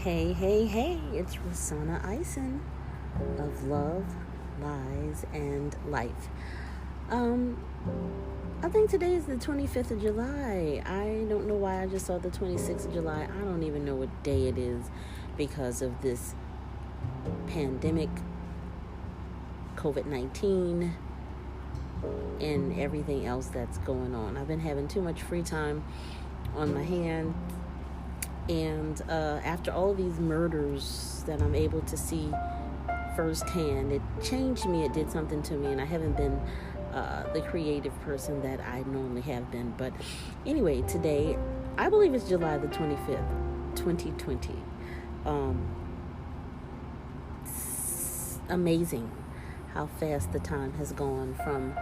Hey, it's Rosanna Eisen of Love, Lies, and Life. Um, I think today is the 25th of July. I don't know why I just saw the 26th of July. I don't even know what day it is because of this pandemic, COVID-19, and everything else that's going on. I've been having too much free time on my hand. And after all of these murders that I'm able to see firsthand, it changed me. It did something to me, and I haven't been the creative person that I normally have been. But anyway, today, I believe it's July the 25th, 2020. It's amazing how fast the time has gone from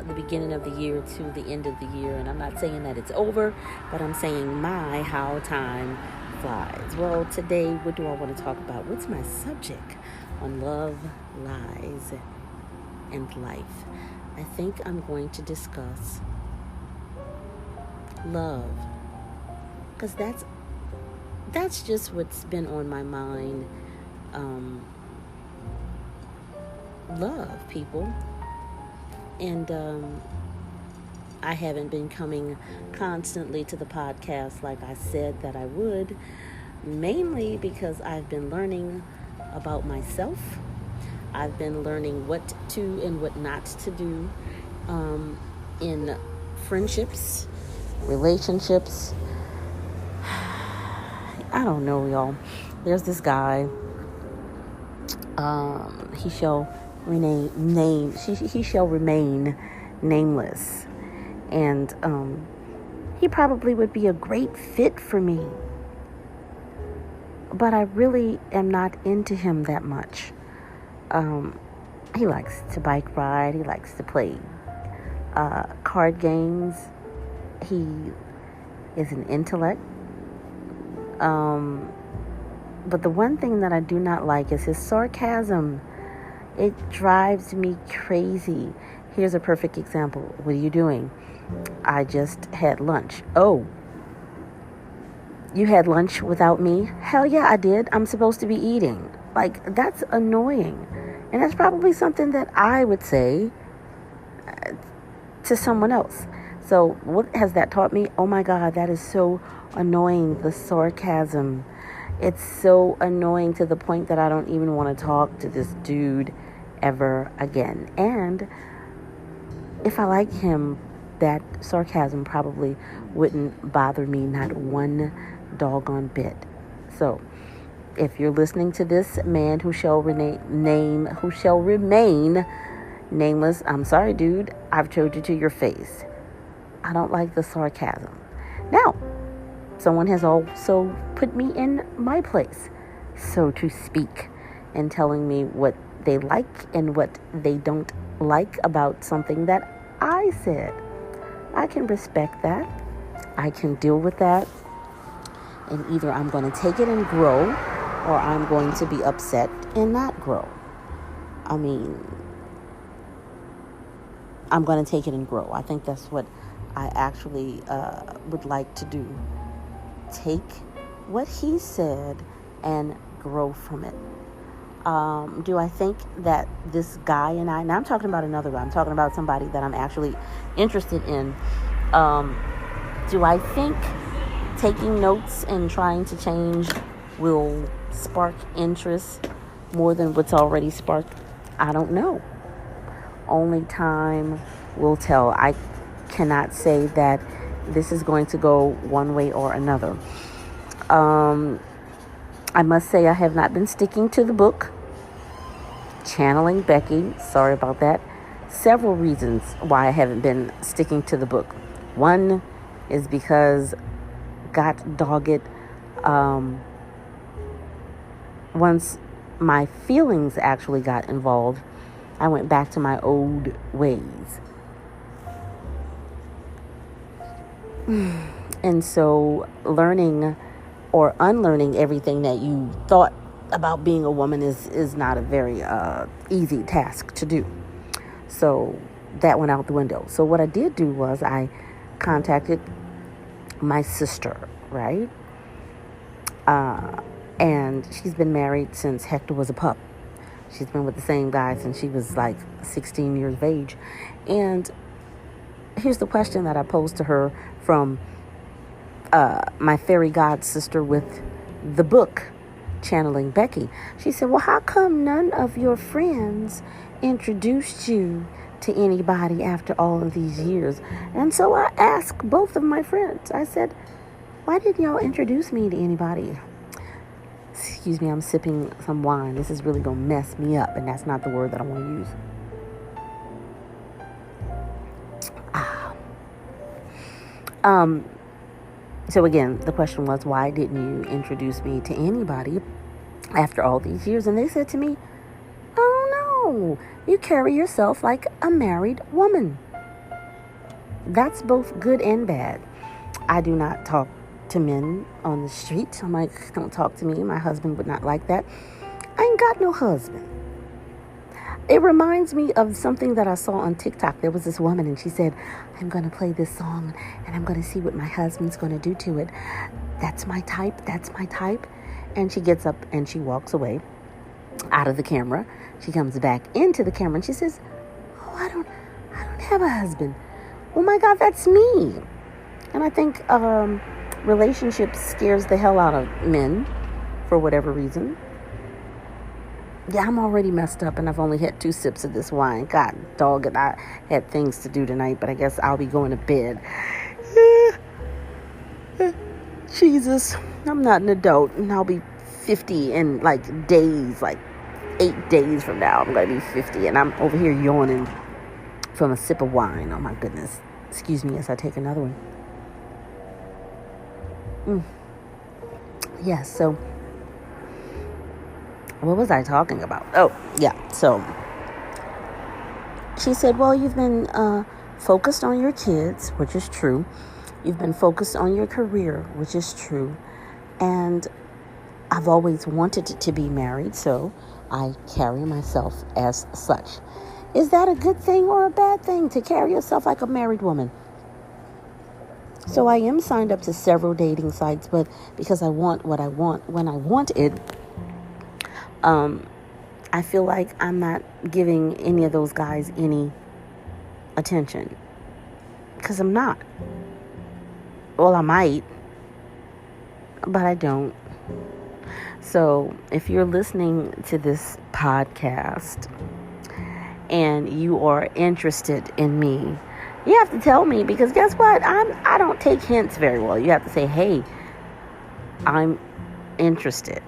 the beginning of the year to the end of the year. And I'm not saying that it's over, but I'm saying how time flies. Well, today, what do I want to talk about? What's my subject on love, lies, and life? I think I'm going to discuss love, because that's just what's been on my mind. Love, people. And I haven't been coming constantly to the podcast like I said that I would, mainly because I've been learning about myself. I've been learning what to and what not to do in friendships, relationships. I don't know, y'all. There's this guy. He shall remain nameless, and he probably would be a great fit for me, but I really am not into him that much. He likes to bike ride. He likes to play card games. He is an intellect. But the one thing that I do not like is his sarcasm. It drives me crazy. Here's a perfect example. What are you doing? I just had lunch. Oh, you had lunch without me? Hell yeah, I did. I'm supposed to be eating. Like, that's annoying. And that's probably something that I would say to someone else. So what has that taught me? Oh my God, that is so annoying. The sarcasm. It's so annoying to the point that I don't even want to talk to this dude ever again. And if I like him, that sarcasm probably wouldn't bother me not one doggone bit. So if you're listening to this man who shall remain nameless, I'm sorry, dude, I've told you to your face. I don't like the sarcasm. Now, someone has also put me in my place, so to speak, and telling me what they like and what they don't like about something that I said. I can respect that. I can deal with that. And either I'm going to take it and grow, or I'm going to be upset and not grow. I mean, I'm going to take it and grow. I think that's what I actually would like to do. Take what he said and grow from it. Do I think that this guy and I, now I'm talking about another guy, I'm talking about somebody that I'm actually interested in. Do I think taking notes and trying to change will spark interest more than what's already sparked? I don't know. Only time will tell. I cannot say that this is going to go one way or another. I must say I have not been sticking to the book. Channeling Becky, sorry about that. Several reasons why I haven't been sticking to the book. One is because, God dog it, once my feelings actually got involved, I went back to my old ways. And so learning or unlearning everything that you thought about being a woman is not a very easy task to do. So that went out the window. So what I did do was I contacted my sister, right? And she's been married since Hector was a pup. She's been with the same guy since she was like 16 years of age. And here's the question that I posed to her from my fairy god sister with the book, Channeling Becky. She said, well, how come none of your friends introduced you to anybody after all of these years? And so I asked both of my friends. I said, why didn't y'all introduce me to anybody? Excuse me, I'm sipping some wine. This is really going to mess me up, and that's not the word that I want to use. So again, the question was, why didn't you introduce me to anybody after all these years? And they said to me, oh no, you carry yourself like a married woman. That's both good and bad. I do not talk to men on the street. I'm like, don't talk to me. My husband would not like that. I ain't got no husband. It reminds me of something that I saw on TikTok. There was this woman and she said, I'm going to play this song and I'm going to see what my husband's going to do to it. That's my type. That's my type. And she gets up and she walks away out of the camera. She comes back into the camera and she says, oh, I don't have a husband. Oh my God, that's me. And I think relationships scares the hell out of men for whatever reason. Yeah, I'm already messed up and I've only had 2 sips of this wine. God dog it, I had things to do tonight, but I guess I'll be going to bed. Jesus, I'm not an adult and I'll be 50 in like days, like 8 days from now. I'm going to be 50 and I'm over here yawning from a sip of wine. Oh my goodness. Excuse me as I take another one. Yes, so what was I talking about? Oh, yeah. So she said, well, you've been focused on your kids, which is true. You've been focused on your career, which is true. And I've always wanted to be married, so I carry myself as such. Is that a good thing or a bad thing to carry yourself like a married woman? So I am signed up to several dating sites, but because I want what I want when I want it, I feel like I'm not giving any of those guys any attention. Because I'm not. Well, I might, but I don't. So if you're listening to this podcast and you are interested in me, you have to tell me, because guess what? I don't take hints very well. You have to say, hey, I'm interested.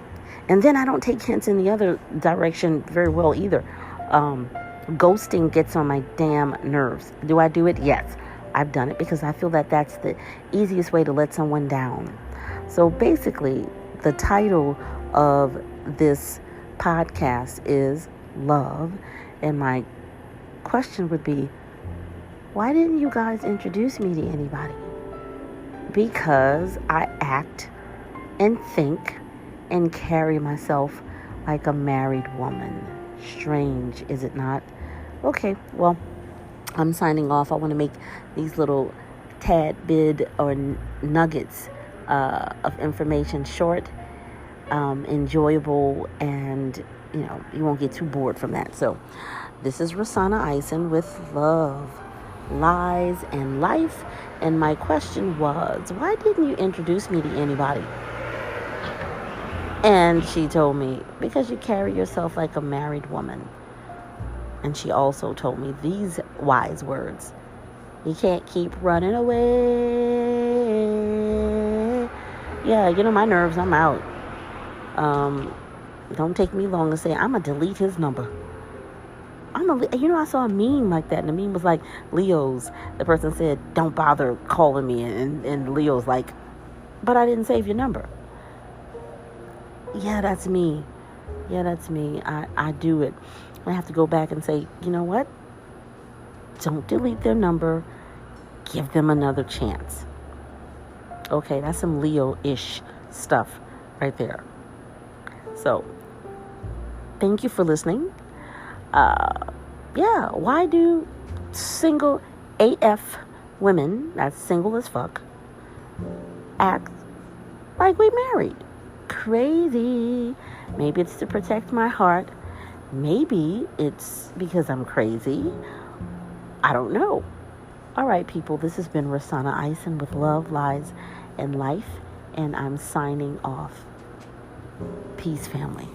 And then I don't take hints in the other direction very well either. Ghosting gets on my damn nerves. Do I do it? Yes. I've done it because I feel that that's the easiest way to let someone down. So basically, the title of this podcast is Love. And my question would be, why didn't you guys introduce me to anybody? Because I act and think and carry myself like a married woman. Strange, is it not? Okay, well, I'm signing off. I want to make these little tad bit or nuggets of information short, enjoyable, and you won't get too bored from that. So this is Rosanna Eisen with Love, Lies, and Life. And my question was, why didn't you introduce me to anybody? And she told me, because you carry yourself like a married woman. And she also told me these wise words: you can't keep running away. Yeah, my nerves, I'm out. Don't take me long to say, I'm going to delete his number. I saw a meme like that, and the meme was like, Leo's. The person said, don't bother calling me. And Leo's like, but I didn't save your number. Yeah, that's me. I do it. I have to go back and say, you know what? Don't delete their number. Give them another chance. Okay, that's some Leo-ish stuff right there. So, thank you for listening. Why do single AF women, that's single as fuck, act like we married? crazy. Maybe it's to protect my heart. Maybe it's because I'm crazy. I don't know. All right, people, this has been Rosanna Eisen with Love, Lies, and Life, and I'm signing off. Peace, family.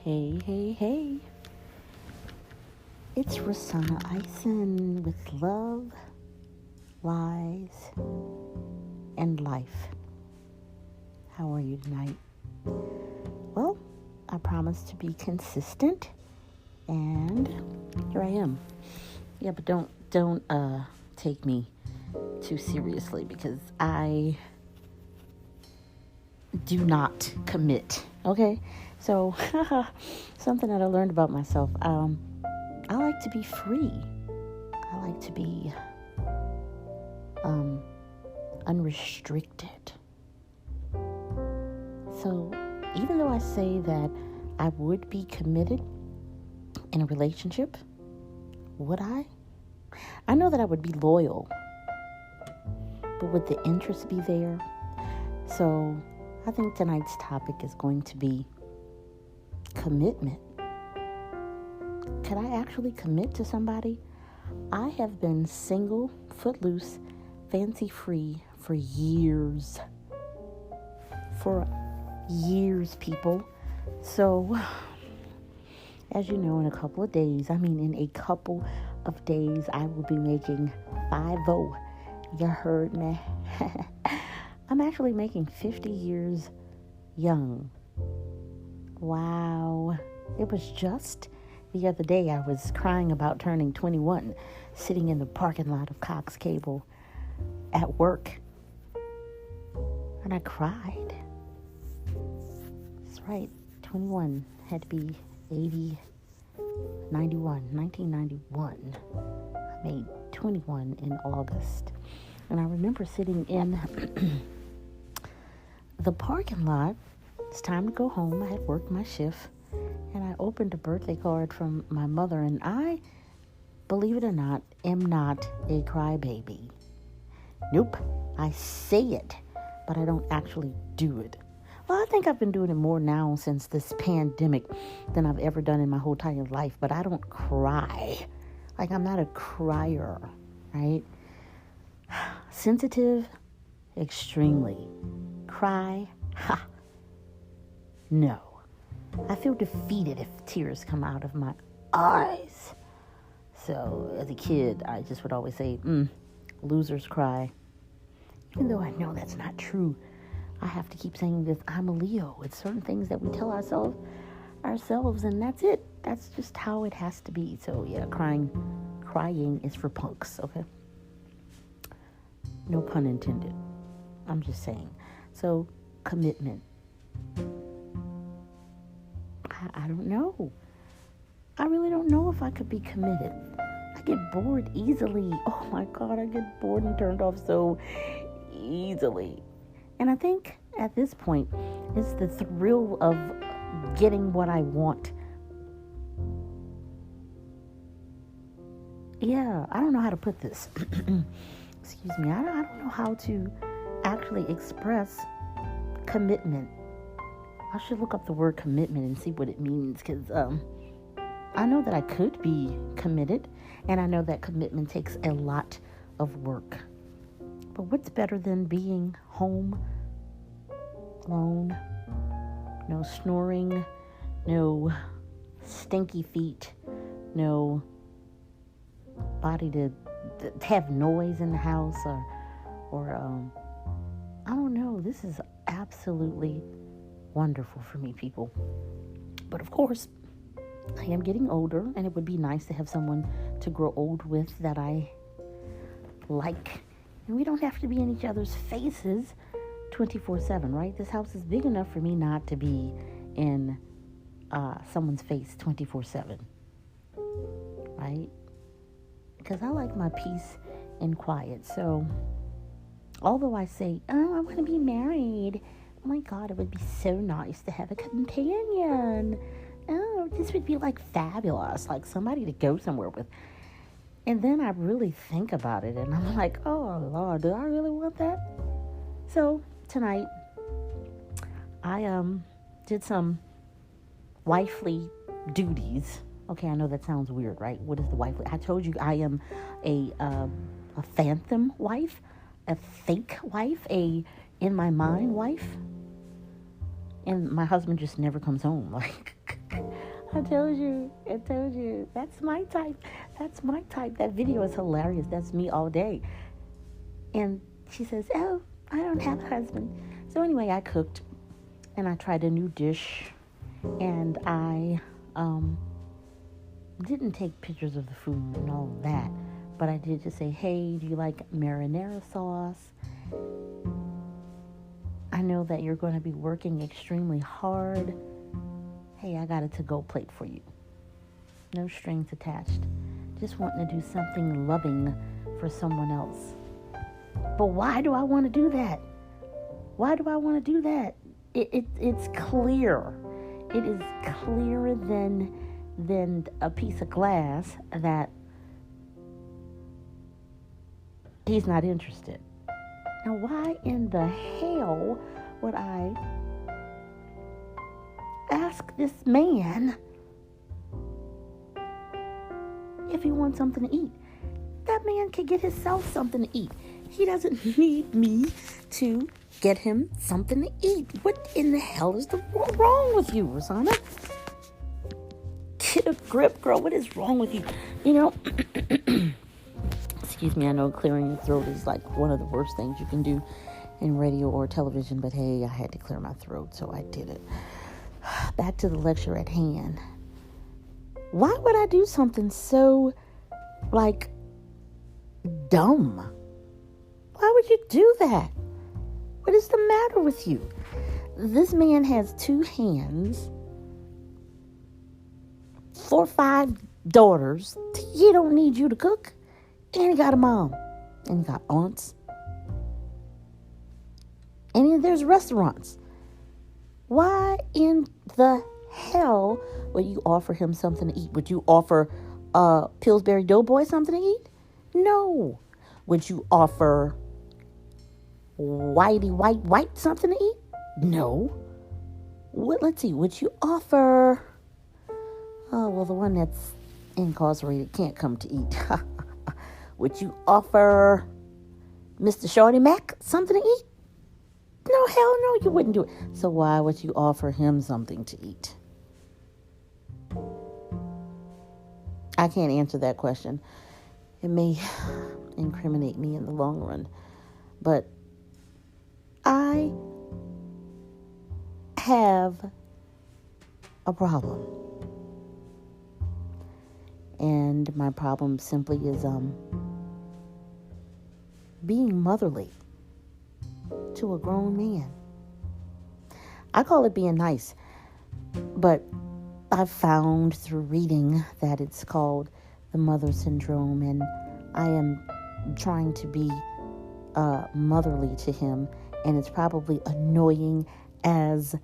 Hey, hey, hey. It's Rosanna Eisen with Love, Lies, and Life. How are you tonight? Well, I promise to be consistent, and here I am. Yeah, but don't take me too seriously, because I do not commit. Okay, so something that I learned about myself. I like to be free. I like to be unrestricted. So even though I say that I would be committed in a relationship, would I? I know that I would be loyal, but would the interest be there? So I think tonight's topic is going to be commitment. Could I actually commit to somebody? I have been single, footloose, fancy-free for years. For years, people. So, as you know, in a couple of days, I will be making 50. You heard me? I'm actually making 50 years young. Wow. It was just the other day I was crying about turning 21, sitting in the parking lot of Cox Cable at work. And I cried. That's right, 21 had to be 1991. I made 21 in August. And I remember sitting in the parking lot. It's time to go home. I had worked my shift. And I opened a birthday card from my mother. And I, believe it or not, am not a crybaby. Nope. I say it, but I don't actually do it. Well, I think I've been doing it more now since this pandemic than I've ever done in my whole entire life. But I don't cry. Like, I'm not a crier, right? Sensitive, extremely. Cry, ha. No. I feel defeated if tears come out of my eyes. So, as a kid, I just would always say, losers cry. Even though I know that's not true, I have to keep saying this. I'm a Leo. It's certain things that we tell ourselves, and that's it. That's just how it has to be. So, yeah, crying is for punks, okay? No pun intended. I'm just saying. So, commitment. I don't know. I really don't know if I could be committed. I get bored easily. Oh my God, I get bored and turned off so easily. And I think at this point, it's the thrill of getting what I want. Yeah, I don't know how to put this. Excuse me. I don't know how to actually express commitment. I should look up the word commitment and see what it means, because I know that I could be committed, and I know that commitment takes a lot of work. But what's better than being home alone? No snoring, no stinky feet, no body to have noise in the house, or I don't know. This is absolutely wonderful for me, people. But of course, I am getting older, and it would be nice to have someone to grow old with that I like. And we don't have to be in each other's faces 24/7, right? This house is big enough for me not to be in someone's face 24/7, right? Because I like my peace and quiet. So, although I say, oh, I want to be married, oh my God, it would be so nice to have a companion. oh, this would be like fabulous, like somebody to go somewhere with. And then I really think about it and I'm like, oh Lord, do I really want that? So tonight I did some wifely duties. Okay, I know that sounds weird, right? What is the wifely? I told you I am a phantom wife, a fake wife, a in my mind wife. And my husband just never comes home. Like, I told you. That's my type. That video is hilarious. That's me all day. And she says, oh, I don't have a husband. So anyway, I cooked and I tried a new dish. And I didn't take pictures of the food and all of that. But I did just say, hey, do you like marinara sauce? I know that you're going to be working extremely hard. Hey, I got a to-go plate for you. No strings attached. Just wanting to do something loving for someone else. But why do I want to do that? It's clear. It is clearer than a piece of glass that he's not interested. Now, why in the hell would I ask this man if he wants something to eat? That man can get himself something to eat. He doesn't need me to get him something to eat. What in the hell is wrong with you, Rosanna? Get a grip, girl. What is wrong with you? You know, excuse me, I know clearing your throat is like one of the worst things you can do in radio or television, but hey, I had to clear my throat, so I did it. Back to the lecture at hand. Why would I do something so, like, dumb? Why would you do that? What is the matter with you? This man has 2 hands, 4 or 5 daughters. He don't need you to cook. And he got a mom. And he got aunts. And there's restaurants. Why in the hell would you offer him something to eat? Would you offer Pillsbury Doughboy something to eat? No. Would you offer White something to eat? No. Let's see. Would you offer... Oh, well, the one that's incarcerated can't come to eat. Would you offer Mr. Shorty Mac something to eat? No, hell no, you wouldn't do it. So why would you offer him something to eat? I can't answer that question. It may incriminate me in the long run. But I have a problem. And my problem simply is being motherly to a grown man. I call it being nice, but I've found through reading that it's called the mother syndrome, and I am trying to be motherly to him, and it's probably annoying as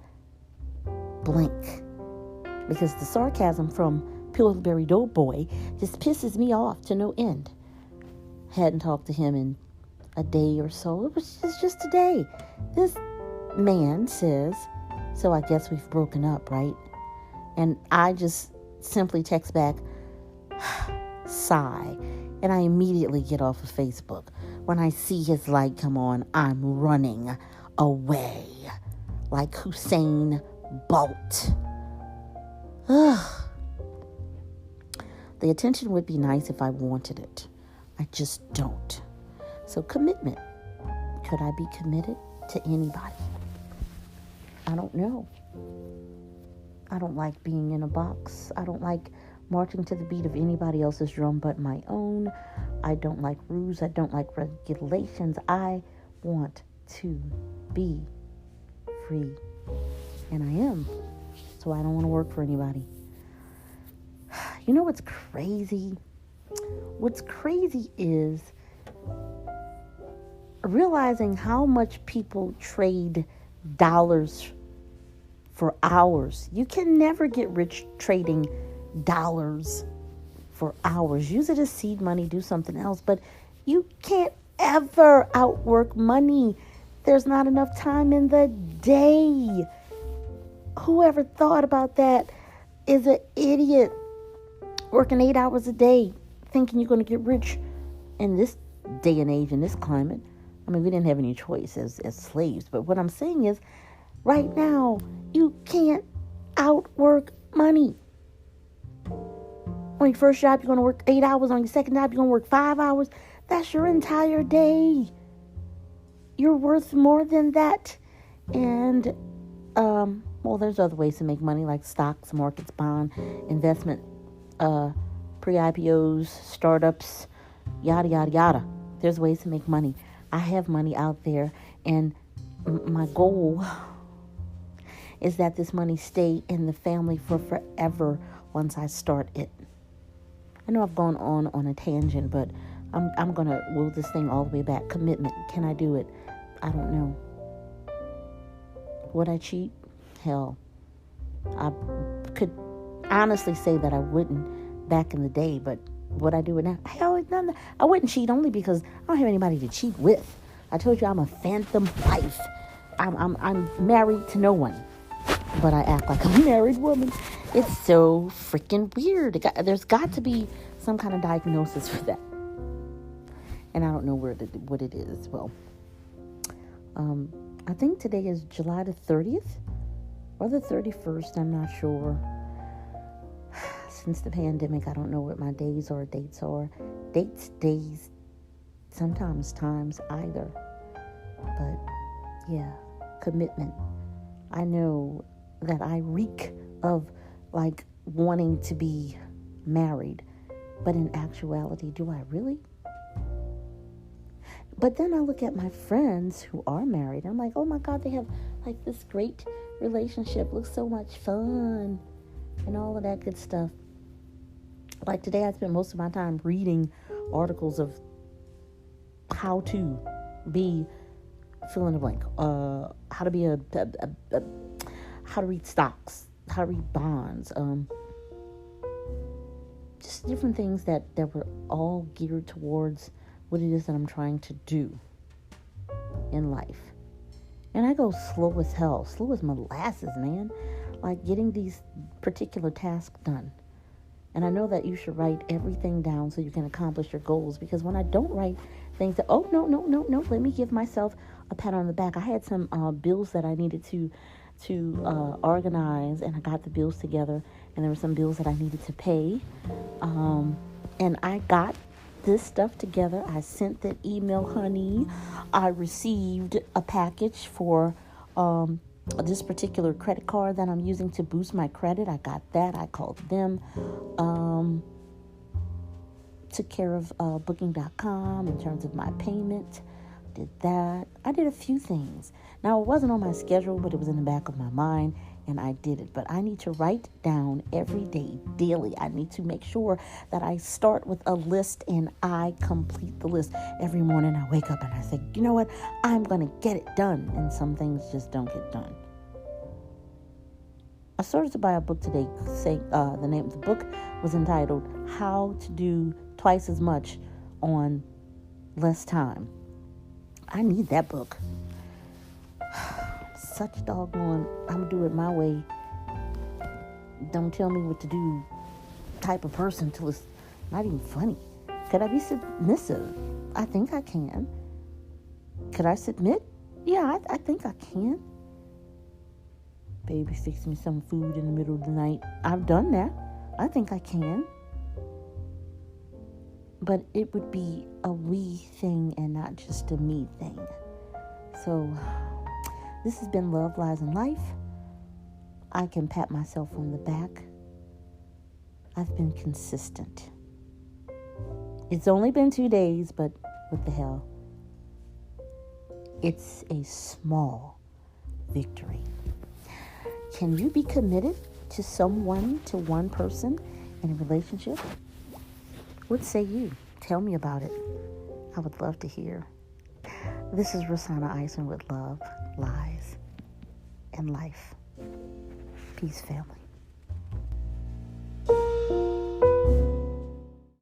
blank, because the sarcasm from Pillsbury Doughboy just pisses me off to no end. Hadn't talked to him in a day or so. It was just a day. This man says, so I guess we've broken up, right? And I just simply text back, sigh. And I immediately get off of Facebook. When I see his light come on, I'm running away like Usain Bolt. Ugh. The attention would be nice if I wanted it. I just don't. So commitment. Could I be committed to anybody? I don't know. I don't like being in a box. I don't like marching to the beat of anybody else's drum but my own. I don't like rules. I don't like regulations. I want to be free. And I am. So I don't want to work for anybody. You know what's crazy? What's crazy is realizing how much people trade dollars for hours. You can never get rich trading dollars for hours. Use it as seed money, do something else, but you can't ever outwork money. There's not enough time in the day. Whoever thought about that is an idiot. Working 8 hours a day, thinking you're going to get rich in this day and age, in this climate. I mean, we didn't have any choice as slaves, but what I'm saying is, right now, you can't outwork money. On your first job, you're going to work 8 hours. On your second job, you're going to work 5 hours. That's your entire day. You're worth more than that. And, well, there's other ways to make money, like stocks, markets, bond, investment, pre-IPOs, startups, yada, yada, yada. There's ways to make money. I have money out there, and my goal is that this money stay in the family for forever once I start it. I know I've gone on a tangent, but I'm going to will this thing all the way back. Commitment. Can I do it? I don't know. Would I cheat? Hell, I could honestly say that I wouldn't back in the day, but would I do it now? Hell, I wouldn't cheat only because I don't have anybody to cheat with. I told you I'm a phantom wife. I'm married to no one, but I act like I'm a married woman. It's so freaking weird. There's got to be some kind of diagnosis for that, and I don't know what it is. Well, I think today is July the 30th or the 31st. I'm not sure. Since the pandemic, I don't know what my days or dates are. Days, sometimes times either. But yeah, commitment. I know that I reek of like wanting to be married, but in actuality, do I really? But then I look at my friends who are married. I'm like, oh my God, they have like this great relationship. Looks so much fun and all of that good stuff. Like today, I spent most of my time reading articles of how to be fill in the blank. How to be how to read stocks, how to read bonds. Just different things that were all geared towards what it is that I'm trying to do in life. And I go slow as hell, slow as molasses, man. Like getting these particular tasks done. And I know that you should write everything down so you can accomplish your goals. Because when I don't write things that, oh, no, let me give myself a pat on the back. I had some bills that I needed to organize, and I got the bills together. And there were some bills that I needed to pay. And I got this stuff together. I sent that email, honey. I received a package for this particular credit card that I'm using to boost my credit. I got that. I called them. Took care of booking.com in terms of my payment. Did that. I did a few things. Now, it wasn't on my schedule, but it was in the back of my mind, and I did it. But I need to write down every day, daily. I need to make sure that I start with a list and I complete the list. Every morning I wake up and I say, you know what? I'm going to get it done. And some things just don't get done. I started to buy a book today. The name of the book was entitled How to Do Twice as Much on Less Time. I need that book. Such doggone, I'm going to do it my way. Don't tell me what to do type of person till it's not even funny. Could I be submissive? I think I can. Could I submit? Yeah, I think I can. Baby, fix me some food in the middle of the night. I've done that. I think I can. But it would be a we thing and not just a me thing. So, this has been Love, Lies, and Life. I can pat myself on the back. I've been consistent. It's only been 2 days, but what the hell? It's a small victory. Can you be committed to someone, to one person in a relationship? What say you? Tell me about it. I would love to hear. This is Rosanna Eisen with Love, Lies, and Life. Peace, family.